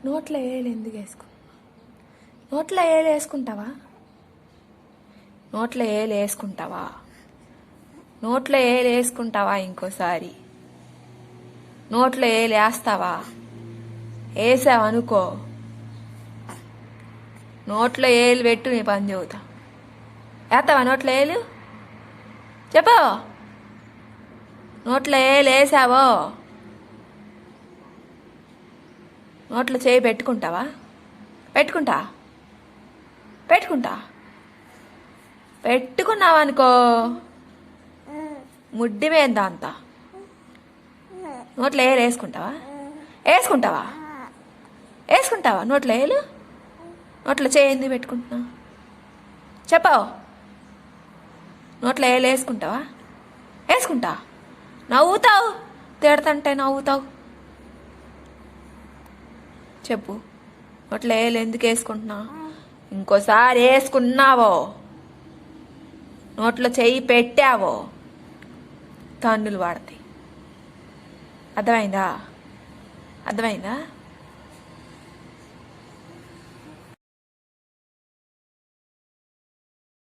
నోట్లో ఏలు ఎందుకు వేసుకో? నోట్లో ఏలు వేసుకుంటావా? నోట్లో ఏలు వేసుకుంటావా? నోట్లో ఏలు వేసుకుంటావా? ఇంకోసారి నోట్లో ఏలు వేస్తావా? వేసావనుకో, నోట్లో ఏలు పెట్టు, నీ పని చెబుతా. వేస్తావా నోట్లో ఏలు? చెప్పు. నోట్లో ఏలు వేసావో నోట్లో చేయి పెట్టుకుంటావా? పెట్టుకున్నావనుకో, ముడ్డి మీద అంతా నోట్లో ఏలు వేసుకుంటావా? నోట్లో ఏలు, నోట్లో చేయి ఎందుకు పెట్టుకుంటున్నావు? చెప్పావు. నోట్లో ఏలు వేసుకుంటా? నవ్వుతావు, తిడతంటే నవ్వుతావు. చెప్పు, నోట్లో ఏలు ఎందుకు వేసుకుంటున్నావు? ఇంకోసారి వేసుకున్నావో, నోట్లో చెయ్యి పెట్టావో, తన్నులు పడతాయి. అర్థమైందా?